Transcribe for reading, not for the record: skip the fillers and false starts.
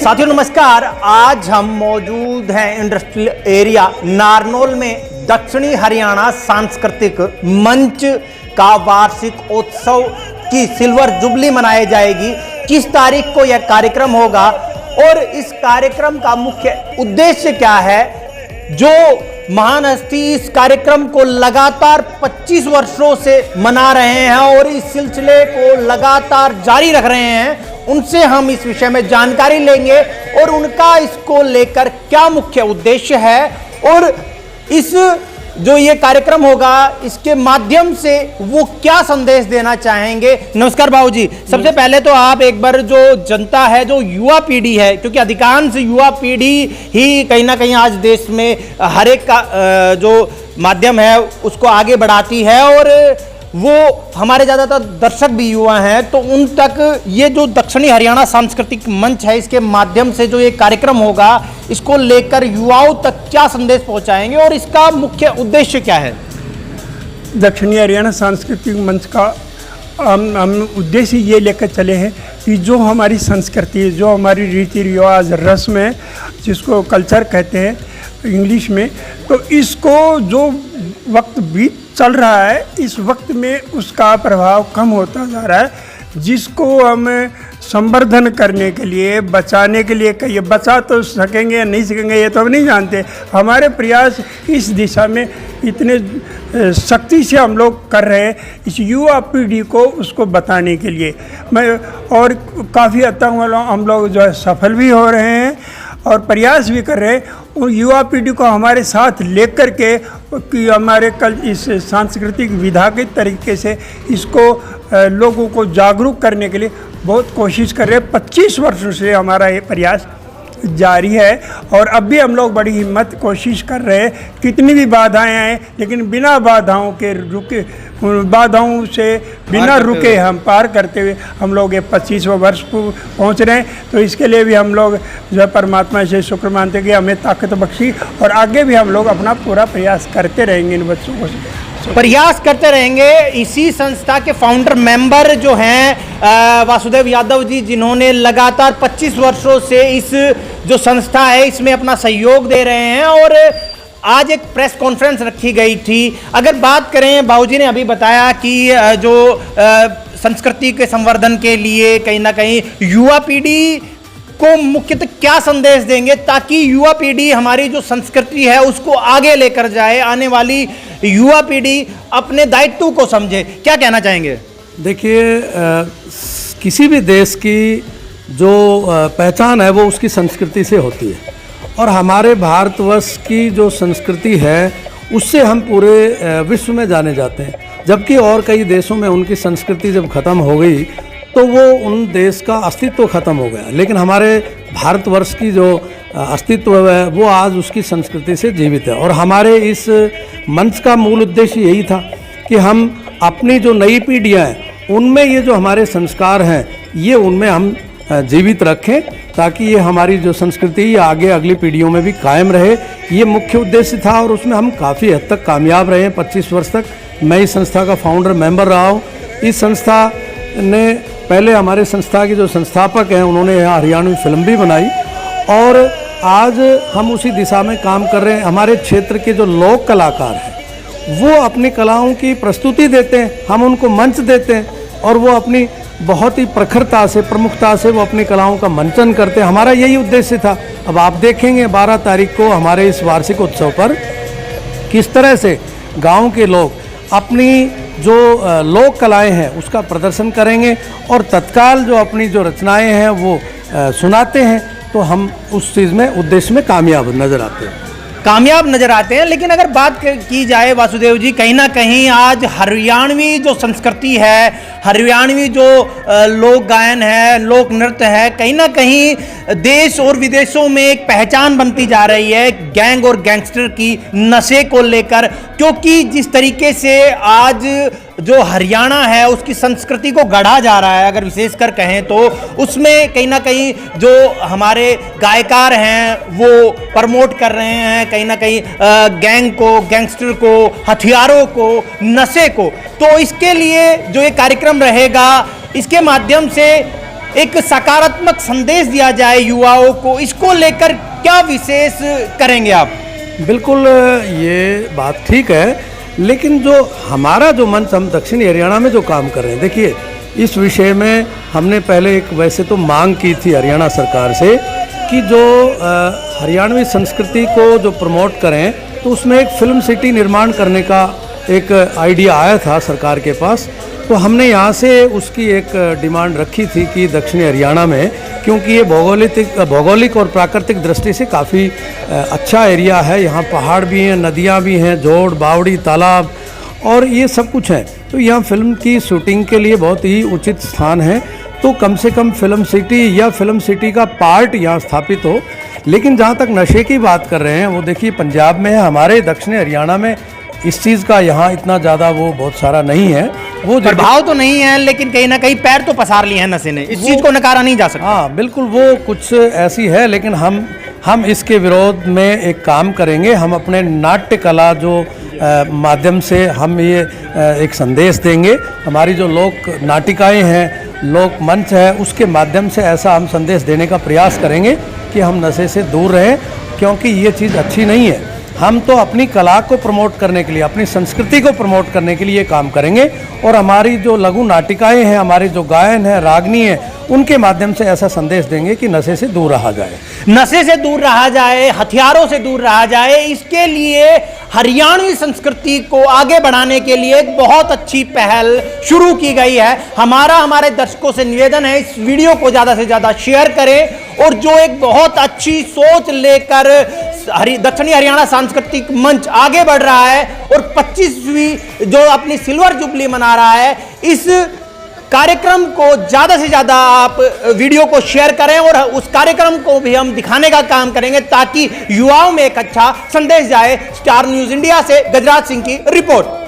साथियों नमस्कार। आज हम मौजूद हैं इंडस्ट्रियल एरिया नारनौल में दक्षिणी हरियाणा सांस्कृतिक मंच का वार्षिक उत्सव की सिल्वर जुबली मनाई जाएगी। किस तारीख को यह कार्यक्रम होगा और इस कार्यक्रम का मुख्य उद्देश्य क्या है? जो महान हस्ती इस कार्यक्रम को लगातार 25 वर्षों से मना रहे हैं और इस सिलसिले को लगातार जारी रख रहे हैं, उनसे हम इस विषय में जानकारी लेंगे और उनका इसको लेकर क्या मुख्य उद्देश्य है और इस जो ये कार्यक्रम होगा इसके माध्यम से वो क्या संदेश देना चाहेंगे। नमस्कार बाबू जी, सबसे पहले तो आप एक बार जो जनता है, जो युवा पीढ़ी है, क्योंकि अधिकांश युवा पीढ़ी ही कहीं ना कहीं आज देश में हर एक का जो माध्यम है उसको आगे बढ़ाती है और वो हमारे ज़्यादातर दर्शक भी युवा हैं, तो उन तक ये जो दक्षिणी हरियाणा सांस्कृतिक मंच है इसके माध्यम से जो ये कार्यक्रम होगा इसको लेकर युवाओं तक क्या संदेश पहुंचाएंगे और इसका मुख्य उद्देश्य क्या है? दक्षिणी हरियाणा सांस्कृतिक मंच का हम उद्देश्य ये लेकर चले हैं कि जो हमारी संस्कृति, जो हमारी रीति रिवाज, रस्म है, जिसको कल्चर कहते हैं इंग्लिश में, तो इसको जो वक्त बीत चल रहा है इस वक्त में उसका प्रभाव कम होता जा रहा है, जिसको हम संवर्धन करने के लिए, बचाने के लिए, कहिए बचा तो सकेंगे या नहीं सकेंगे ये तो हम नहीं जानते। हमारे प्रयास इस दिशा में इतने सख्ती से हम लोग कर रहे हैं इस युवा पीढ़ी को उसको बताने के लिए। और काफ़ी हद तक हम लोग जो है सफल भी हो रहे हैं और प्रयास भी कर रहे हैं और युवा पीढ़ी को हमारे साथ लेकर के कि हमारे कल इस सांस्कृतिक विधा के तरीके से इसको लोगों को जागरूक करने के लिए बहुत कोशिश कर रहे हैं। 25 वर्षों से हमारा ये प्रयास जारी है और अब भी हम लोग बड़ी हिम्मत कोशिश कर रहे हैं। कितनी भी बाधाएं आए लेकिन बिना बाधाओं के बाधाओं से बिना रुके हम पार करते हुए हम लोग ये 25वें वर्ष को पहुंच रहे हैं। तो इसके लिए भी हम लोग जो है परमात्मा से शुक्र मानते कि हमें ताकत बख्शी और आगे भी हम लोग अपना पूरा प्रयास करते रहेंगे, इन बच्चों को प्रयास करते रहेंगे। इसी संस्था के फाउंडर मेंबर जो हैं वासुदेव यादव जी, जिन्होंने लगातार 25 वर्षों से इस जो संस्था है इसमें अपना सहयोग दे रहे हैं और आज एक प्रेस कॉन्फ्रेंस रखी गई थी। अगर बात करें, बाबूजी ने अभी बताया कि जो संस्कृति के संवर्धन के लिए कहीं ना कहीं युवा पीढ़ी को मुख्यतः क्या संदेश देंगे ताकि युवा पीढ़ी हमारी जो संस्कृति है उसको आगे लेकर जाए, आने वाली युवा पीढ़ी अपने दायित्व को समझे, क्या कहना चाहेंगे? देखिए, किसी भी देश की जो पहचान है वो उसकी संस्कृति से होती है और हमारे भारतवर्ष की जो संस्कृति है उससे हम पूरे विश्व में जाने जाते हैं। जबकि और कई देशों में उनकी संस्कृति जब ख़त्म हो गई तो वो उन देश का अस्तित्व ख़त्म हो गया, लेकिन हमारे भारतवर्ष की जो अस्तित्व है वो आज उसकी संस्कृति से जीवित है। और हमारे इस मंच का मूल उद्देश्य यही था कि हम अपनी जो नई पीढ़ियाँ हैं उनमें ये जो हमारे संस्कार हैं ये उनमें हम जीवित रखें ताकि ये हमारी जो संस्कृति ये आगे अगली पीढ़ियों में भी कायम रहे। ये मुख्य उद्देश्य था और उसमें हम काफ़ी हद तक कामयाब रहे हैं। 25 वर्ष तक मैं इस संस्था का फाउंडर मेंबर रहा हूँ। इस संस्था ने पहले हमारे संस्था के जो संस्थापक हैं उन्होंने यहाँ हरियाणवी फिल्म भी बनाई और आज हम उसी दिशा में काम कर रहे हैं। हमारे क्षेत्र के जो लोक कलाकार हैं वो अपनी कलाओं की प्रस्तुति देते हैं, हम उनको मंच देते हैं और वो अपनी बहुत ही प्रखरता से, प्रमुखता से वो अपनी कलाओं का मंचन करते हैं। हमारा यही उद्देश्य था। अब आप देखेंगे 12 तारीख को हमारे इस वार्षिक उत्सव पर किस तरह से गांव के लोग अपनी जो लोक कलाएं हैं उसका प्रदर्शन करेंगे और तत्काल जो अपनी जो रचनाएं हैं वो सुनाते हैं। तो हम उस चीज़ में, उद्देश्य में कामयाब नज़र आते हैं। लेकिन अगर बात की जाए वासुदेव जी, कहीं ना कहीं आज हरियाणवी जो संस्कृति है, हरियाणवी जो लोक गायन है, लोक नृत्य है, कहीं ना कहीं देश और विदेशों में एक पहचान बनती जा रही है गैंग और गैंगस्टर की नशे को लेकर। क्योंकि जिस तरीके से आज जो हरियाणा है उसकी संस्कृति को गढ़ा जा रहा है, अगर विशेषकर कहें तो उसमें कहीं ना कहीं जो हमारे गायकार हैं वो प्रमोट कर रहे हैं कहीं ना कहीं गैंग को, गैंगस्टर को, हथियारों को, नशे को। तो इसके लिए जो ये कार्यक्रम रहेगा इसके माध्यम से एक सकारात्मक संदेश दिया जाए युवाओं को, इसको लेकर क्या विशेष करेंगे आप? बिल्कुल ये बात ठीक है, लेकिन जो हमारा जो मंच, हम दक्षिणी हरियाणा में जो काम कर रहे हैं, देखिए इस विषय में हमने पहले एक वैसे तो मांग की थी हरियाणा सरकार से कि जो हरियाणवी संस्कृति को जो प्रमोट करें, तो उसमें एक फिल्म सिटी निर्माण करने का एक आइडिया आया था सरकार के पास। तो हमने यहाँ से उसकी एक डिमांड रखी थी कि दक्षिणी हरियाणा में, क्योंकि ये भौगोलिक और प्राकृतिक दृष्टि से काफ़ी अच्छा एरिया है, यहाँ पहाड़ भी हैं, नदियाँ भी हैं, जोड़ बावड़ी तालाब और ये सब कुछ है, तो यहाँ फिल्म की शूटिंग के लिए बहुत ही उचित स्थान है। तो कम से कम फिल्म सिटी या फिल्म सिटी का पार्ट यहाँ स्थापित हो। लेकिन जहाँ तक नशे की बात कर रहे हैं, वो देखिए पंजाब में है, हमारे दक्षिणी हरियाणा में इस चीज़ का यहाँ इतना ज़्यादा वो बहुत सारा नहीं है, वो प्रभाव तो नहीं है, लेकिन कहीं ना कहीं पैर तो पसार लिए हैं नशे ने, इस चीज़ को नकारा नहीं जा सकता। हाँ बिल्कुल, वो कुछ ऐसी है, लेकिन हम इसके विरोध में एक काम करेंगे। हम अपने नाट्य कला जो माध्यम से हम ये एक संदेश देंगे, हमारी जो लोक नाटिकाएँ हैं, लोक मंच है, उसके माध्यम से ऐसा हम संदेश देने का प्रयास करेंगे कि हम नशे से दूर रहें, क्योंकि ये चीज़ अच्छी नहीं है। हम तो अपनी कला को प्रमोट करने के लिए, अपनी संस्कृति को प्रमोट करने के लिए काम करेंगे, और हमारी जो लघु नाटिकाएं हैं, हमारे जो गायन है, रागनी है, उनके माध्यम से ऐसा संदेश देंगे कि नशे से दूर रहा जाए, नशे से दूर रहा जाए, हथियारों से दूर रहा जाए। इसके लिए हरियाणवी संस्कृति को आगे बढ़ाने के लिए एक बहुत अच्छी पहल शुरू की गई है। हमारे दर्शकों से निवेदन है, इस वीडियो को ज़्यादा से ज़्यादा शेयर करें, और जो एक बहुत अच्छी सोच लेकर दक्षिणी हरियाणा सांस्कृतिक मंच आगे बढ़ रहा है और 25वीं जो अपनी सिल्वर जुबली मना रहा है, इस कार्यक्रम को ज़्यादा से ज़्यादा आप वीडियो को शेयर करें, और उस कार्यक्रम को भी हम दिखाने का काम करेंगे ताकि युवाओं में एक अच्छा संदेश जाए। स्टार न्यूज़ इंडिया से गजराज सिंह की रिपोर्ट।